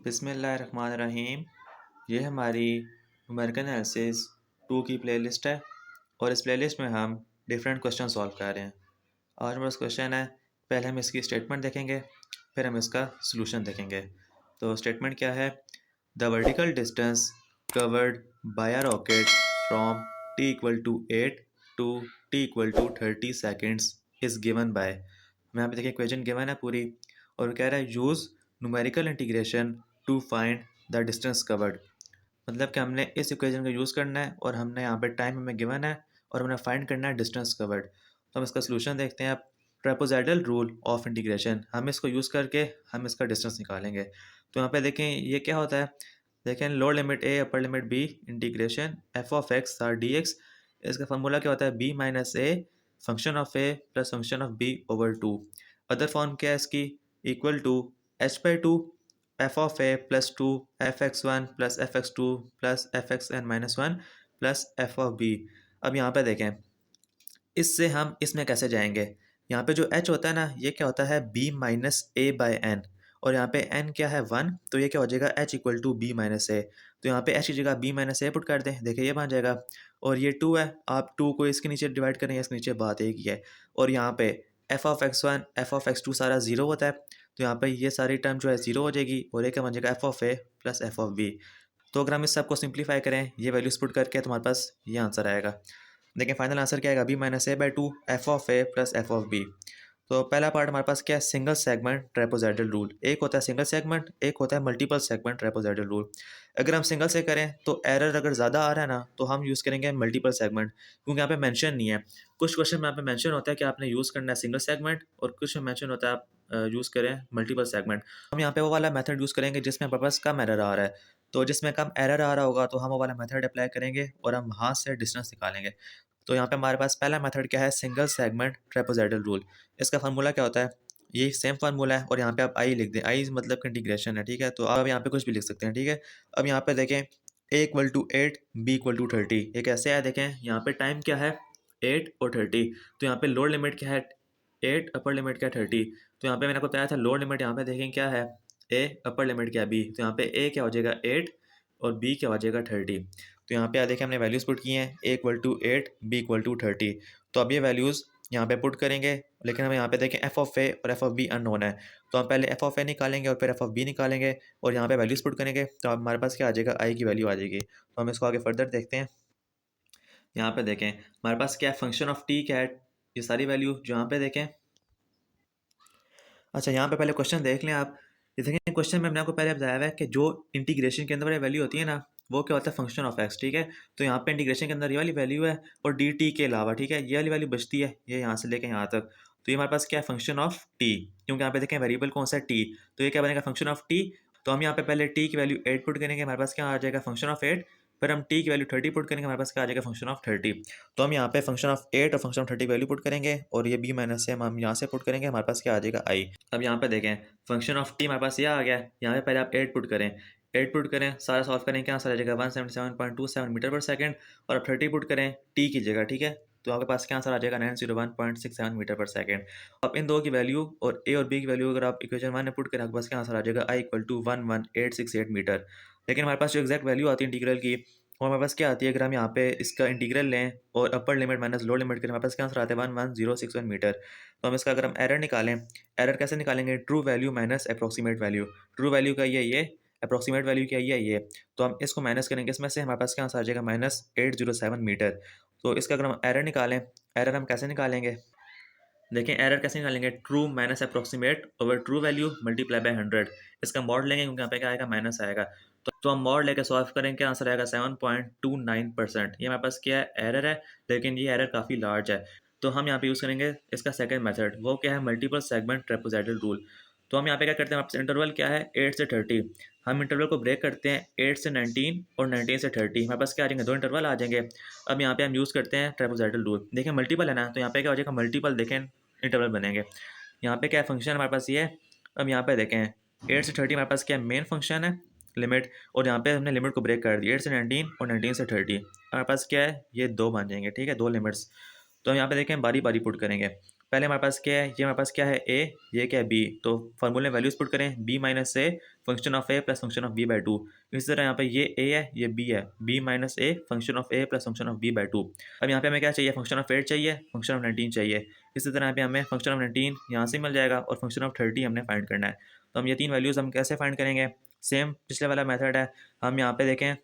बिस्मिल्लाहिर्रहमानिर्रहीम। ये हमारी न्यूमेरिकल एनालिसिस 2 की प्लेलिस्ट है और इस प्लेलिस्ट में हम डिफरेंट क्वेश्चन सॉल्व कर रहे हैं। आज हमारा क्वेश्चन है, पहले हम इसकी स्टेटमेंट देखेंगे, फिर हम इसका सलूशन देखेंगे। तो स्टेटमेंट क्या है? The vertical distance covered by a rocket from t equal to 8 to t equal to 30 seconds is given by. हमें यहाँ पे देखिए इक्वेशन गिवन है पूरी, और कह रहा है use numerical integration to find the distance covered. मतलब कि हमने इस इक्वेशन का यूज़ करना है और हमने यहाँ पे टाइम हमें गिवन है और हमने फाइंड करना है डिस्टेंस कवर्ड। तो हम इसका सलूशन देखते हैं। अब ट्रेपेजॉइडल रूल ऑफ इंटीग्रेशन, हम इसको यूज़ करके हम इसका डिस्टेंस निकालेंगे। तो यहाँ पे देखें ये क्या होता है, देखें lower limit a upper limit b integration f of x r d x. इसका फार्मूला क्या होता है? b minus a function of a plus function of b over 2। Other form क्या है इसकी? Equal to h by 2 f of a plus 2 f x one plus f x two plus f x n minus one plus f of b. अब यहाँ पे देखें इससे हम इसमें कैसे जाएंगे। यहाँ पे जो h होता है ना, ये क्या होता है? b minus a by n, और यहाँ पे n क्या है? 1, तो ये क्या हो जाएगा? h equal to B minus A. तो यहाँ पे h की जगह b माइनस ए पुट कर दें, देखिए ये बन जाएगा। और ये 2 है, आप 2 को इसके नीचे डिवाइड करें, इसके नीचे बात एक ही है। और यहाँ पे f of x one f of x two सारा जीरो होता है, तो यहाँ पे ये सारी टर्म जो है जीरो हो जाएगी और एक बन जाएगा f of a plus f of b. तो अगर हम इस सब को सिंप्लीफाई करें, ये वैल्यूज पुट करके, तो हमारे पास ये आंसर आएगा। देखिए फाइनल आंसर क्या आएगा? B minus a by 2 f of a plus f of b. तो पहला पार्ट हमारे पास क्या है? Single segment trapezoidal rule. एक होता है सिंगल सेगमेंट, एक होता है मल्टीपल सेगमेंट ट्रेपेजॉइडल रूल। अगर हम सिंगल से करें तो एरर अगर ज़्यादा आ रहा है ना, तो हम यूज़ करेंगे मल्टीपल सेगमेंट, क्योंकि यहाँ पे मेंशन नहीं है। कुछ क्वेश्चन में यहाँ पे मेंशन होता है कि आपने यूज़ करना है सिंगल सेगमेंट, और कुछ में मेंशन होता है आप यूज़ करें मल्टीपल सेगमेंट। हम यहाँ पे वो वाला मेथड यूज़ करेंगे जिसमें हमारे पास कम एरर आ रहा है। तो जिसमें कम एरर आ रहा होगा तो हम वो वाला मेथड अप्लाई करेंगे और हम वहाँ से डिस्टेंस निकालेंगे। तो यहाँ पे हमारे पास पहला मेथड क्या है? Single segment trapezoidal rule. इसका फार्मूला क्या होता है? ये सेम फार्मूला है, और यहाँ पे आप आई लिख दें। आई मतलब इंटीग्रेशन है, ठीक है? तो आप यहाँ पे कुछ भी लिख सकते हैं, ठीक है? अब यहाँ पे देखें A equal to 8 B equal to 30, ये कैसे है? देखें यहाँ पे टाइम क्या है? 8 और 30। तो यहाँ पे लोअर लिमिट क्या है? 8, अपर लिमिट क्या है? 30। तो यहाँ पे मैंने आपको बताया था लोअर लिमिट, यहाँ पे देखें क्या है? ए, अपर लिमिट क्या है? बी। तो यहाँ पे ए क्या हो जाएगा? 8, और बी क्या हो जाएगा? 30। तो यहाँ पे देखिए हमने वैल्यूज़ पुट की हैं, A equal to 8 B equal to 30। तो अब ये वैल्यूज़ यहाँ पे पुट करेंगे, लेकिन हम यहाँ पे देखें एफ ऑफ ए और एफ ऑफ बी अननोन है। तो हम पहले एफ ऑफ ए निकालेंगे और फिर एफ ऑफ बी निकालेंगे, और यहाँ पे वैल्यूज़ पुट करेंगे, तो अब हमारे पास क्या आ जाएगा? आई की वैल्यू आ जाएगी। तो हम इसको आगे फर्दर देखते हैं। यहाँ पे देखें हमारे पास क्या है? फंक्शन ऑफ टी क्या है? ये सारी वैल्यू जो यहाँ पे देखें। अच्छा, यहाँ पे पहले क्वेश्चन देख लें आप। ये देखें क्वेश्चन में मैंने आपको पहले बताया हुआ है कि जो इंटीग्रेशन के अंदर वाली वैल्यू होती है ना, वो क्या होता है? फंक्शन ऑफ एक्स, ठीक है? तो यहाँ पे इंटीग्रेशन के अंदर ये वाली वैल्यू है, और डी टी के अलावा, ठीक है, ये वाली वैल्यू बचती है, ये यहाँ से लेके यहाँ तक। तो ये हमारे पास क्या है? फंक्शन ऑफ टी, क्योंकि यहाँ पे देखें वेरिएबल कौन सा है? टी। तो ये क्या बनेगा? Function of T. तो हम यहाँ पे पहले टी की वैल्यू 8 पुट करेंगे, हमारे पास क्या आ जाएगा? Function of 8। फिर हम टी की वैल्यू 30 पुट करेंगे, हमारे पास क्या आ जाएगा? Function of 30। तो हम यहाँ पे फंक्शन ऑफ 8 और फंक्शन ऑफ 30 वैल्यू पुट करेंगे, और ये बी माइनस से हम यहाँ से पुट करेंगे, हमारे पास क्या आ जाएगा? आई। अब यहाँ पे देखें फंक्शन ऑफ टी हमारे पास ये आ गया है। यहाँ पे पहले आप 8 पुट करें, 8 पुट करें, सारा सॉल्व करें, क्या आंसर आ जाएगा? 177.27 मीटर पर सेकंड। और अब 30 पुट करें टी की जगह, ठीक है? तो आपके पास क्या आंसर आ जाएगा? 901.67 मीटर पर सेकंड। अब इन दो की वैल्यू और ए और बी की वैल्यू अगर आप इक्वेशन 1 में पुट करें, आपके पास क्या आंसर आ जाएगा? I equal to 11868 metre. लेकिन हमारे पास जो एग्जैक्ट वैल्यू आती है इंटीग्रल की, वो हमारे पास क्या आती है? अगर हम यहाँ पे इसका इंटीग्रल लें और upper limit minus lower limit करें, हमारे पास क्या आंसर आता है? 11061 मीटर। तो हम इसका अगर हम एरर निकालें, एरर कैसे निकालेंगे? True value minus approximate value. True value का ये, अप्रोक्सीमेट वैल्यू क्या ये। तो हम इसको माइनस करेंगे, इसमें से हमारे पास क्या आंसर आ जाएगा? -807 मीटर। तो इसका अगर हम एरर निकालें, एरर हम कैसे निकालेंगे? देखें एरर कैसे निकालेंगे? True minus approximate over true value multiply by 100। इसका मॉड लेंगे, क्योंकि यहाँ पे क्या आएगा? माइनस आएगा। तो हम मॉड लेके सॉल्व करेंगे, क्या आंसर आएगा? 7.29%। ये हमारे पास क्या है? एरर है, लेकिन ये एरर काफ़ी लार्ज है। तो हम यहाँ पे यूज़ करेंगे इसका सेकंड मेथड, वो क्या है? Multiple segment trapezoidal rule. तो हम यहाँ पे क्या करते हैं? हमारे पास इंटरवल क्या है? 8 से 30। हम इंटरवल को ब्रेक करते हैं 8 से 19 और 19 से 30। हमारे पास क्या आ जाएंगे? दो इंटरवल आ जाएंगे। अब यहाँ पे हम यूज़ करते हैं ट्रेपेजॉइडल रूल। देखें मल्टीपल है ना, तो यहाँ पे क्या हो जाएगा? मल्टीपल देखें इंटरवल बनेंगे। यहाँ पे क्या फंक्शन हमारे पास ये है। अब यहाँ पे देखें 8 से 30 हमारे पास क्या मेन फंक्शन है, लिमिट, और यहाँ पे हमने लिमिट को ब्रेक कर दी 8 से 19 और 19 से 30। हमारे पास क्या है? ये दो बन जाएंगे, ठीक है, दो लिमिट्स। तो हम यहाँ पे देखें बारी बारी पुट करेंगे। पहले हमारे पास क्या है, ये हमारे पास क्या है ए, ये क्या है बी, तो फार्मूले में वैल्यूज पुट करें, b minus a function of a plus function of b by two. इसी तरह यहाँ पे ये ए है, ये बी है, b minus a function of a plus function of b by two. अब यहाँ पे हमें क्या चाहिए, फंक्शन ऑफ 8 चाहिए, फंक्शन ऑफ 19 चाहिए। इसी तरह यहाँ पे हमें फंक्शन ऑफ 19 यहाँ से मिल जाएगा और फंक्शन ऑफ 30 हमने फाइंड करना है। तो हम ये तीन वैल्यूज़ हम कैसे फाइंड करेंगे, सेम पिछले वाला मेथड है। हम यहाँ पे देखें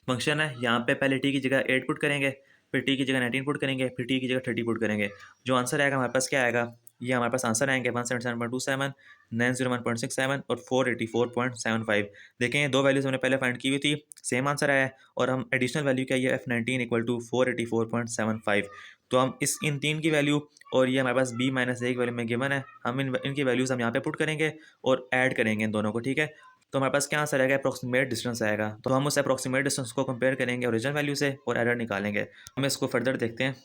फंक्शन है, यहाँ पे पहले टी की जगह 8 पुट करेंगे, फिर टी की जगह 19 पुट करेंगे, फिर टी की जगह 30 पुट करेंगे। जो आंसर आएगा हमारे पास क्या आएगा, ये हमारे पास आंसर आएंगे 177.27, 901.67 और 484.75। देखें ये दो वैल्यूज हमने पहले फाइंड की हुई थी, सेम आंसर आया है, और हम एडिशनल वैल्यू क्या है F19 इक्वल टू 484.75। तो हम इन तीन की वैल्यू और ये हमारे पास बी माइनस ए की वैल्यू में गिवन है, हम इनकी वैल्यूज़ हम यहाँ पे पुट करेंगे और ऐड करेंगे इन दोनों को, ठीक है। तो हमारे पास क्या आंसर आएगा, अप्रोक्सीमेट डिस्टेंस आएगा। तो हम उस अप्रोक्सीमेट डिस्टेंस को कंपेयर करेंगे ओरिजिनल वैल्यू से और एरर निकालेंगे। हम इसको फर्दर देखते हैं।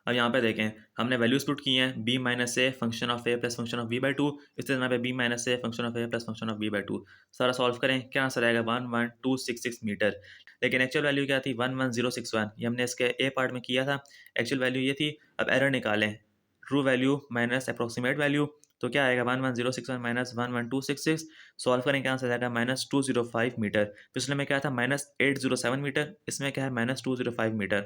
अब यहाँ पे देखें हमने वैल्यूज पुट की हैं, b minus a function of a plus function of b by two. इस तरह यहाँ पे b minus a function of a plus function of b by two. सारा सॉल्व करें, क्या आंसर आएगा 11266 मीटर। लेकिन एक्चुअल वैल्यू क्या थी 11061, ये हमने इसके ए पार्ट में किया था, एक्चुअल वैल्यू ये थी। अब एरर निकालें, true value minus approximate value, तो क्या आएगा 11061 माइनस 11266। सॉल्व करें, क्या आंसर आएगा -205 मीटर। पिछले में क्या था -807 मीटर, इसमें क्या है -205 मीटर।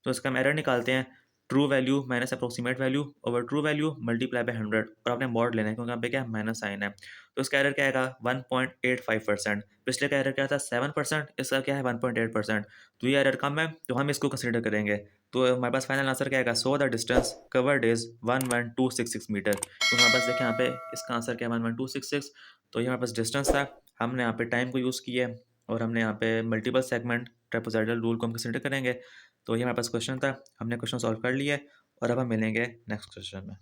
तो इसका हम एरर निकालते हैं, true value minus approximate value over true value multiply by 100, और आपने मॉड लेना है क्योंकि यहाँ पे क्या माइनस साइन है। तो इसका एरर क्या आएगा 1.85%। पिछले का एरर क्या था 7%, इसका क्या है 1.8%। तो ये एरर कम है तो हम इसको कंसिडर करेंगे। तो हमारे पास फाइनल आंसर क्या आएगा, so the distance covered is 11266 metre. तो हमारे पास देखिए यहाँ पे इसका आंसर क्या है 11266। तो ये हमारे पास डिस्टेंस था, हमने यहाँ पे टाइम को यूज़ किया है और हमने यहाँ पे मल्टीपल सेगमेंट ट्रेपेजॉइडल रूल को हम कंसिडर करेंगे। तो ये हमारे पास क्वेश्चन था, हमने क्वेश्चन सॉल्व कर लिया है और अब हम मिलेंगे नेक्स्ट क्वेश्चन में।